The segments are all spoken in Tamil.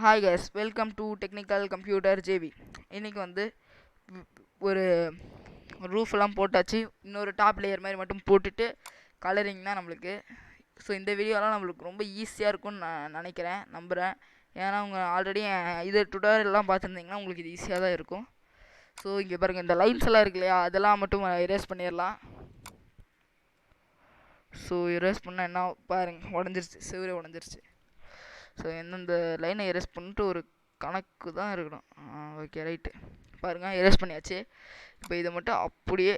Hi guys, welcome to technical computer JV. இன்றைக்கி வந்து ஒரு ரூஃபெல்லாம் போட்டாச்சு. இன்னொரு டாப் லேயர் மாதிரி மட்டும் போட்டுட்டு கலரிங் தான் நம்மளுக்கு. ஸோ இந்த வீடியோலாம் நம்மளுக்கு ரொம்ப ஈஸியாக இருக்கும்னு நான் நம்புகிறேன். ஏன்னா அவங்க ஆல்ரெடி இது டுட்டோரியல்லாம் பார்த்துருந்தீங்கன்னா உங்களுக்கு இது ஈஸியாக தான் இருக்கும். ஸோ இங்கே பாருங்கள், இந்த லைன்ஸ் எல்லாம் இருக்கு இல்லையா, அதெல்லாம் மட்டும் எரேஸ் பண்ணிடலாம். ஸோ எரேஸ் பண்ணால் என்ன பாருங்கள், உடஞ்சிருச்சு, செவரே உடஞ்சிருச்சு. ஸோ எந்தெந்த லைனை எரேஸ் பண்ணிட்டு ஒரு கணக்கு தான் இருக்கணும். Okay, right. பாருங்கள், எரேஸ் பண்ணியாச்சு. இப்போ இதை மட்டும் அப்படியே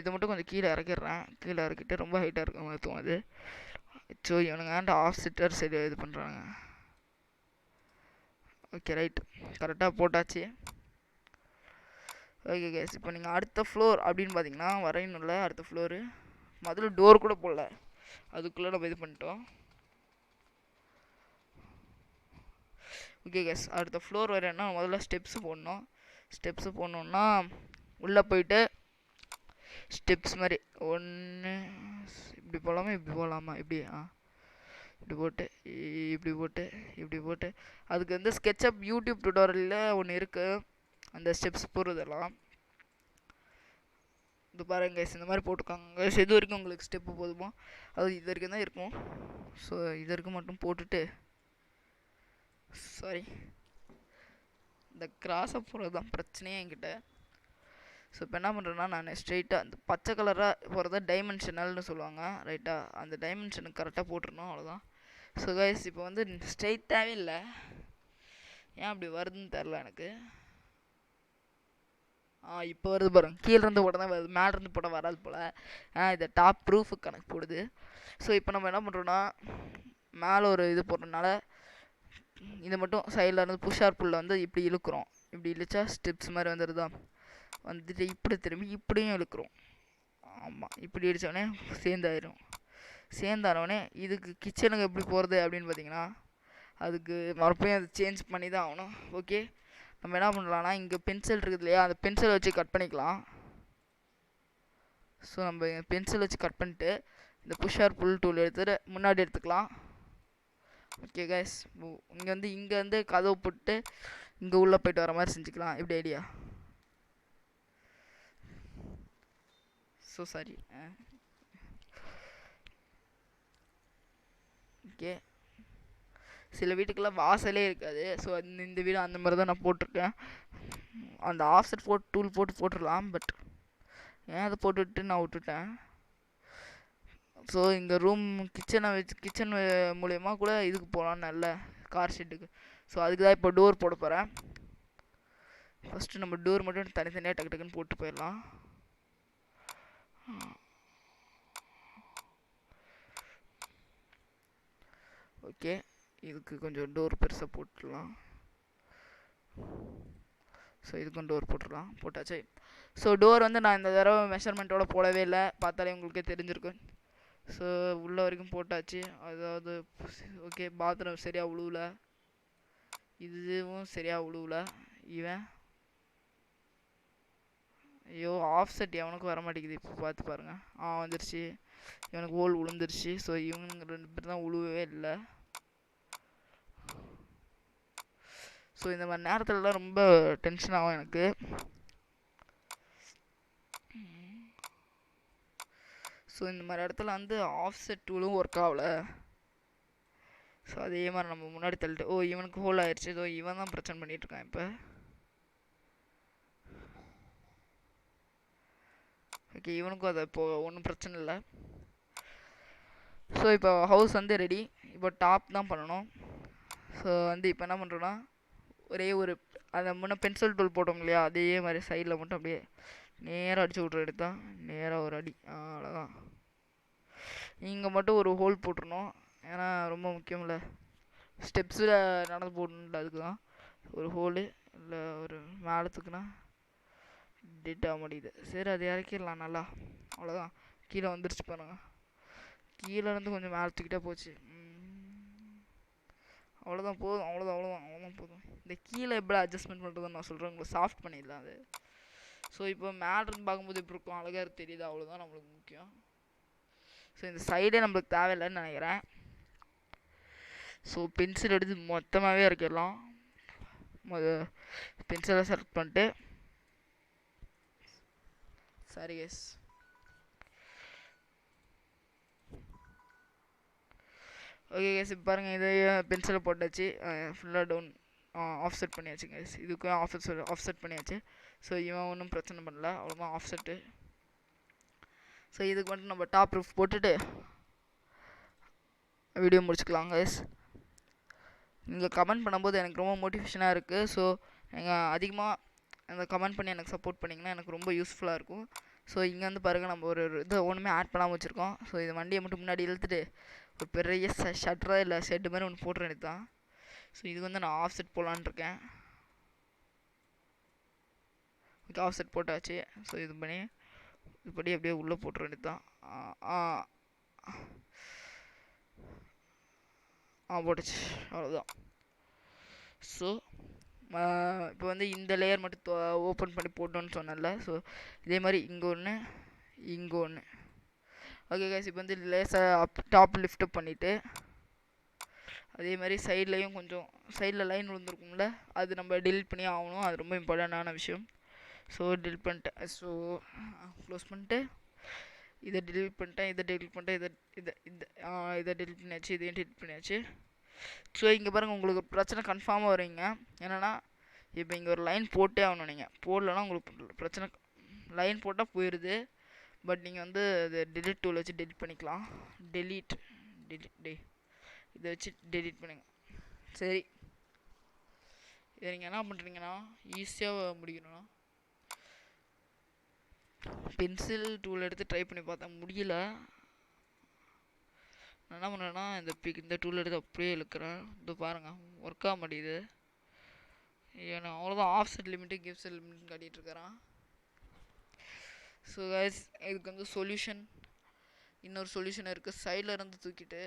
இதை மட்டும் கொஞ்சம் கீழே இறக்கிடுறேன். கீழே இறக்கிட்டு ரொம்ப ஹைட்டாக இருக்க மாதிரி தோணுது. ஸோ இவனுங்க ஆஃப் செட்டர் சரி இது பண்ணுறாங்க. ஓகே, ரைட்டு, கரெக்டாக போட்டாச்சு. ஓகே கேஸ், இப்போ நீங்கள் அடுத்த ஃப்ளோர் அப்படின்னு பார்த்தீங்கன்னா வரையணும்ல. அடுத்த ஃப்ளோரு முதல்ல டோர் கூட போடல, அதுக்குள்ளே நம்ம இது பண்ணிட்டோம். ஓகே கேஸ், அடுத்த ஃப்ளோர் வரையணும்னா முதல்ல ஸ்டெப்ஸு போடணும். ஸ்டெப்ஸு போடணுன்னா உள்ளே போயிட்டு ஸ்டெப்ஸ் மாதிரி ஒன்று இப்படி போகலாமா, இப்படி போகலாமா, இப்படி இப்படி போட்டு இப்படி போட்டு இப்படி போட்டு அதுக்கு வந்து SketchUp யூடியூப் டுட்டோரியலில் ஒன்று இருக்குது, அந்த ஸ்டெப்ஸ் போடுறதெல்லாம். இது பாருங்க கைஸ், இந்த மாதிரி போட்டுக்காங்க கைஸ். எது வரைக்கும் உங்களுக்கு ஸ்டெப்பு போதுமோ அது இது வரைக்கும் தான் இருக்கும். ஸோ இது வரைக்கும் மட்டும் போட்டுட்டு, சாரி, இந்த கிராஸை போகிறது தான் பிரச்சனையே என்கிட்ட. ஸோ இப்போ என்ன பண்ணுறேன்னா, நான் ஸ்ட்ரெயிட்டாக அந்த பச்சை கலராக போகிறத டைமென்ஷனல்னு சொல்லுவாங்க, ரைட்டாக அந்த டைமென்ஷனுக்கு கரெக்டாக போட்டுருணும், அவ்வளோதான். ஸோ கைஸ், இப்போ வந்து ஸ்ட்ரெயிட்டாகவே இல்லை, ஏன் அப்படி வருதுன்னு தெரில எனக்கு. இப்போ வருது பாருங்க, கீழேருந்து போட தான் வருது, மேலேருந்து போட வராது போல். இதை டாப் ப்ரூஃபுக்கு கணக்கு போடுது. ஸோ இப்போ நம்ம என்ன பண்ணுறோன்னா, மேலே ஒரு இது போடுறதுனால இதை மட்டும் சைடில் இருந்து புஷ்ஷார் புல்ல வந்து இப்படி இழுக்கிறோம். இப்படி இழுச்சா ஸ்டெப்ஸ் மாதிரி வந்துடுதா, வந்துட்டு இப்படி திரும்பி இப்படியும் இழுக்கிறோம். ஆமாம், இப்படி இடித்தோடனே சேர்ந்தாயிரும். சேர்ந்தானோடனே இதுக்கு கிச்சனுக்கு எப்படி போகிறது அப்படின்னு பார்த்தீங்கன்னா, அதுக்கு மறுபடியும் அதை சேஞ்ச் பண்ணி தான் ஆகணும். ஓகே, நம்ம என்ன பண்ணலாம்னா, இங்கே பென்சில் இருக்குது இல்லையா, அந்த பென்சிலை வச்சு கட் பண்ணிக்கலாம். ஸோ நம்ம பென்சில் வச்சு கட் பண்ணிட்டு இந்த புஷ்ஷார் புல் டூல் எடுத்துகிட்டு முன்னாடி எடுத்துக்கலாம். ஓகே கைஸ், இங்கே வந்து கதவு போட்டு இங்கே உள்ளே போய்ட்டு வர மாதிரி செஞ்சுக்கலாம். எப்படி ஐடியா? So sorry. ஓகே, சில வீட்டுக்கெல்லாம் வாசலே இருக்காது. ஸோ இந்த வீடு அந்த மாதிரி தான் நான் போட்டிருக்கேன். அந்த ஆஃப்செட் டூல் போட்டுடலாம், பட் ஏன் அதை போட்டுவிட்டு நான் விட்டுட்டேன். ஸோ இங்கே கிச்சன் மூலயமா கூட இதுக்கு போகலாம், நல்ல கார் ஷெட்டுக்கு. ஸோ அதுக்கு தான் இப்போ டோர் போட போகிறேன். ஃபஸ்ட்டு நம்ம டோர் மட்டும் தனித்தனியாக டக்கு டக்குன்னு போட்டு போயிடலாம். ஓகே, இதுக்கு கொஞ்சம் டோர் பெருசாக போட்டுடலாம். ஸோ இதுக்கும் டோர் போட்டாச்சு. ஸோ டோர் வந்து நான் இந்த தடவை மெஷர்மெண்ட்டோட போடவே இல்லை, பார்த்தாலே உங்களுக்கே தெரிஞ்சிருக்கும். ஸோ உள்ளே வரைக்கும் போட்டாச்சு. அதாவது ஓகே, பாத்ரூம் சரியாக உழுவல, இதுவும் சரியாக உழுவல. ஐயோ, ஆஃப் செட் எவனுக்கும் வர மாட்டேங்குது. இப்போ பார்த்து பாருங்கள், வந்துருச்சு, இவனுக்கு ஹோல் விழுந்துருச்சு. ஸோ இவனுங்க 2 பேர் தான் உழுவவே இல்லை. ஸோ இந்த மாதிரி நேரத்துலலாம் ரொம்ப டென்ஷன் ஆகும் எனக்கு. ஸோ இந்த மாதிரி இடத்துல வந்து ஆஃப் செட் டூலும் ஒர்க் ஆகலை. ஸோ அதே மாதிரி நம்ம முன்னாடி தள்ளிட்டு, இவனுக்கு ஹோல் ஆயிடுச்சு. இவன் தான் பிரச்சனை பண்ணிகிட்ருக்கான் இப்போ. ஓகே, இவனுக்கும் அதை இப்போது ஒன்றும் பிரச்சனை இல்லை. ஸோ இப்போ ஹவுஸ் வந்து ரெடி. இப்போ டாப் தான் பண்ணணும். ஸோ வந்து இப்போ என்ன பண்ணுறோன்னா, ஒரே ஒரு அந்த முன்னே பென்சில் டூல் போட்டோம் இல்லையா, அதே மாதிரி சைடில் மட்டும் அப்படியே நேராக அடிச்சு விட்ற எடுத்தால் நேராக ஒரு அடி, அவ்வளோதான். இங்கே மட்டும் ஒரு ஹோல் போட்டுருணும், ஏன்னா ரொம்ப முக்கியமில்ல, ஸ்டெப்ஸில் நடந்து போடணும்ல, அதுக்கு தான் ஒரு ஹோலு. இல்லை ஒரு மேலத்துக்குன்னா டேட் ஆக மாட்டேங்குது. சரி, அது இறக்கிடலாம் நல்லா, அவ்வளோதான். கீழே வந்துருச்சு பாருங்க, கீழே இருந்து கொஞ்சம் மேலே தூக்கிட்டே போச்சு. அவ்வளோதான், போதும், அவ்வளோதான் போதும். இந்த கீழே எப்படி அட்ஜஸ்ட்மெண்ட் பண்ணுறதுன்னு நான் சொல்கிறேன், உங்களுக்கு சாஃப்ட் பண்ணிடலாம் அது. ஸோ இப்போ மேலேருந்து பார்க்கும்போது எப்படி இருக்கும், அழகாக தெரியுது, அவ்வளோதான் நம்மளுக்கு முக்கியம். ஸோ இந்த சைடே நம்மளுக்கு தேவையில்லைன்னு நினைக்கிறேன். ஸோ பென்சில் எடுத்து மொத்தமாகவே இறக்கிடலாம். பென்சிலை செலக்ட் பண்ணிட்டு சாரி கைஸ் ஓகே கைஸ் இப்போ பாருங்கள் இதை பென்சிலை போட்டாச்சு ஃபுல்லாக டவுன் ஆஃப்செட் பண்ணியாச்சு கைஸ் இதுக்கும் ஆஃப்செட் பண்ணியாச்சு ஸோ இவன் ஒன்றும் பிரச்சனை பண்ணல அவ்வளோதான் ஆஃப்செட்டு ஸோ இதுக்கு மட்டும் நம்ம டாப் ரூஃப் போட்டுட்டு வீடியோ முடிச்சுக்கலாம் கைஸ் நீங்கள் கமெண்ட் பண்ணும்போது எனக்கு ரொம்ப மோட்டிவேஷனாக இருக்குது ஸோ நீங்கள் அதிகமாக அந்த கமெண்ட் பண்ணி எனக்கு சப்போர்ட் பண்ணிங்கன்னா எனக்கு ரொம்ப யூஸ்ஃபுல்லாக இருக்கும் ஸோ இங்கே வந்து பாருங்கள் நம்ம ஒரு இதை ஒன்றுமே ஆட் பண்ணாமல் வச்சுருக்கோம் ஸோ இது வண்டியை மட்டும் முன்னாடி இழுத்துட்டு ஒரு பெரிய ஷட்டரா இல்லை ஷெட்டு மாதிரி ஒன்று போட்டுற வேண்டியது தான் ஸோ இது வந்து நான் ஆஃப் செட் போடலான்னு இருக்கேன் ஓகே ஆஃப் செட் போட்டாச்சு ஸோ இது பண்ணி இப்படி அப்படியே உள்ளே போட்டுற வேண்டியது தான் போட்டுச்சு அவ்வளோதான் ஸோ இப்போ வந்து இந்த லேயர் மட்டும் ஓப்பன் பண்ணி போட்டோன்னு சொன்னேன்ல ஸோ இதே மாதிரி இங்கே ஒன்று இங்கே ஒன்று ஓகே கைஸ் இப்போ வந்து லேசாக டாப் லிஃப்ட் பண்ணிவிட்டு அதே மாதிரி சைட்லேயும் கொஞ்சம் சைடில் லைன் விழுந்துருக்கும்ல அது நம்ம டெலிட் பண்ணி ஆகணும் அது ரொம்ப இம்பார்ட்டண்டான விஷயம் ஸோ டெலிட் பண்ணிட்டேன் ஸோ க்ளோஸ் பண்ணிட்டு இதை டெலிட் பண்ணிட்டேன் இதை டெலிட் பண்ணிட்டேன் இதை டெலிட் பண்ணியாச்சு இதையும் டெலிட் பண்ணியாச்சு ஸோ இங்கே பாருங்கள் உங்களுக்கு பிரச்சனை கன்ஃபார்மாக வருவீங்க என்னென்னா இப்போ இங்கே ஒரு லைன் போட்டே ஆகணும் நீங்கள் போடலன்னா உங்களுக்கு பிரச்சனை லைன் போட்டால் போயிடுது பட் நீங்கள் வந்து அது டெலிட் டூல் வச்சு டெலிட் பண்ணிக்கலாம் டெலிட் இதை வச்சு டெலிட் பண்ணுங்க சரி இதை நீங்கள் என்ன பண்ணுறீங்கன்னா ஈஸியாக முடிக்கணும்னா பென்சில் டூல் எடுத்து ட்ரை பண்ணி பார்த்தேன் முடியல நான் என்ன பண்ணுறேன்னா இந்த டூல் எடுத்து அப்படியே இழுக்கிறேன் இது பாருங்கள் ஒர்க் ஆக மாட்டேங்குது ஏன்னா அவ்வளோதான் ஆஃப்செட் லிமிட்டு கிஃப்ட் லிமிட்னு காட்டிகிட்டு இருக்கிறான் ஸோ கைஸ் இதுக்கு வந்து சொல்யூஷன் இன்னொரு சொல்யூஷன் இருக்குது சைடில் இருந்து தூக்கிட்டு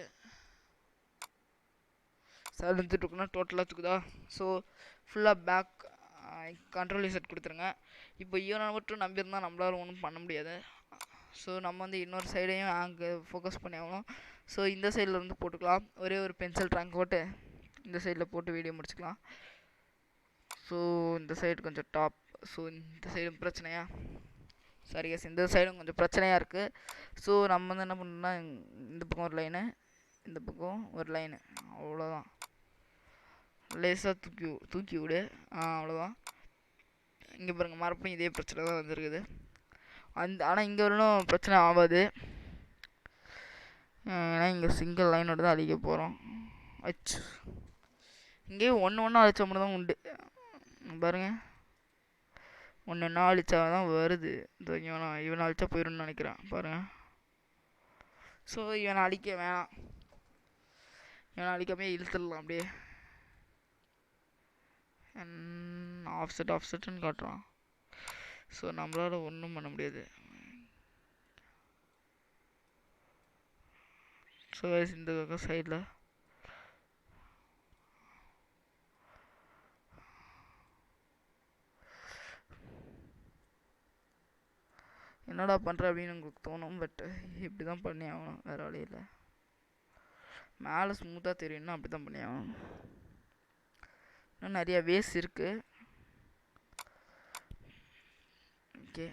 சைடில் இருந்து தூக்குனா டோட்டலாக தூக்குதா ஸோ ஃபுல்லாக பேக் கண்ட்ரோல் செட் கொடுத்துருங்க இப்போ இவனை மட்டும் நம்பியிருந்தால் நம்மளால ஒன்றும் பண்ண முடியாது ஸோ நம்ம வந்து இன்னொரு சைடையும் அங்கே ஃபோக்கஸ் பண்ணி ஆகணும் ஸோ இந்த சைடில் இருந்து போட்டுக்கலாம் ஒரே ஒரு பென்சில் ட்ராங்க் போட்டு இந்த சைடில் போட்டு வீடியோ முடிச்சுக்கலாம் ஸோ இந்த சைடு கொஞ்சம் டாப் ஸோ இந்த சைடும் பிரச்சனையா சாரி கேஸ் இந்த சைடும் கொஞ்சம் பிரச்சனையாக இருக்குது ஸோ நம்ம வந்து என்ன பண்ணணும்னா இந்த பக்கம் ஒரு லைனு இந்த பக்கம் ஒரு லைனு அவ்வளோதான் லேசாக தூக்கி விடு அவ்வளோதான் இங்கே பாருங்கள் மறுபடியும் இதே பிரச்சனை தான் வந்துருக்குது ஆனால் இங்கே வரணும் பிரச்சனை ஆகாது ஏன்னா இங்கே சிங்கிள் லைனோட தான் அழிக்க போகிறோம் அச்சு இங்கே ஒன்று அழிச்சா மட்டும் தான் உண்டு பாருங்கள் ஒன்று அழிச்சா தான் வருது இவனை அழிச்சா போயிடும்னு நினைக்கிறேன் பாருங்கள் ஸோ இவனை அழிக்க வேணாம் இவனை அழிக்காமே இழுத்துடலாம் அப்படியே ஆஃப்செட்டுன்னு காட்டுறான் ஸோ நம்மளால் ஒன்றும் பண்ண முடியாது ஸோ இந்த பக்கம் சைடில் என்னடா பண்ணுற அப்படின்னு உங்களுக்கு தோணும் பட் இப்படி தான் பண்ணி ஆகணும் வேறு வழி இல்லை மேலே ஸ்மூத்தாக தெரியும்னா அப்படி தான் பண்ணி ஆகணும் இன்னும் நிறையா வேஸ் இருக்குது ஓகே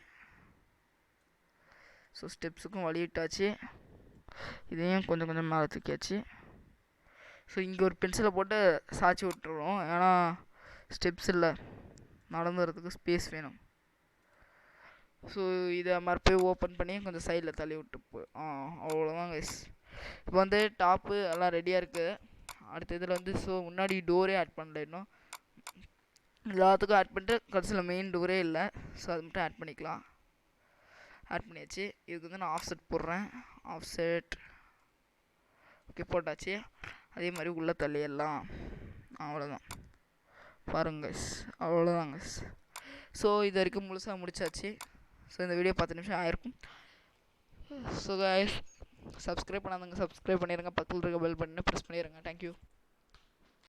ஸோ ஸ்டெப்ஸுக்கும் வழி விட்டாச்சு இதையும் கொஞ்சம் கொஞ்சம் மேலே தூக்கியாச்சு ஸோ இங்கே ஒரு பென்சிலை போட்டு சாய்ச்சி விட்டுருவோம் ஏன்னா ஸ்டெப்ஸ் இல்லை நடந்து வரதுக்கு ஸ்பேஸ் வேணும் ஸோ இதை மறுபடியும் ஓப்பன் பண்ணி கொஞ்சம் சைடில் தள்ளி விட்டு அவ்வளோதான் கைஸ் இப்போ வந்து டாப்பு எல்லாம் ரெடியாக இருக்குது அடுத்த இதில் வந்து ஸோ முன்னாடி டோரே ஆட் பண்ணல இன்னும் எல்லாத்துக்கும் ஆட் பண்ணிட்டு கடைசியில் மெயின் டோரே இல்லை ஸோ அது மட்டும் ஆட் பண்ணிக்கலாம் ஆட் பண்ணியாச்சு இதுக்கு வந்து நான் ஆஃப்செட் போடுறேன் ஆஃப்செட் ஓகே போட்டாச்சு அதே மாதிரி உள்ளே தள்ளிடலாம் அவ்வளோதான் பாருங்க கைஸ் அவ்வளோதான் கைஸ் ஸோ இது வரைக்கும் முழுசாக முடிச்சாச்சு ஸோ இந்த வீடியோ 10 நிமிஷம் ஆயிருக்கும் ஸோ கைஸ் சப்ஸ்கிரைப் பண்ணாதவங்க சப்ஸ்கிரைப் பண்ணிடுங்க பக்கத்தில் இருக்க பெல் பட்டனை ப்ரெஸ் பண்ணிடுங்க தேங்க்யூ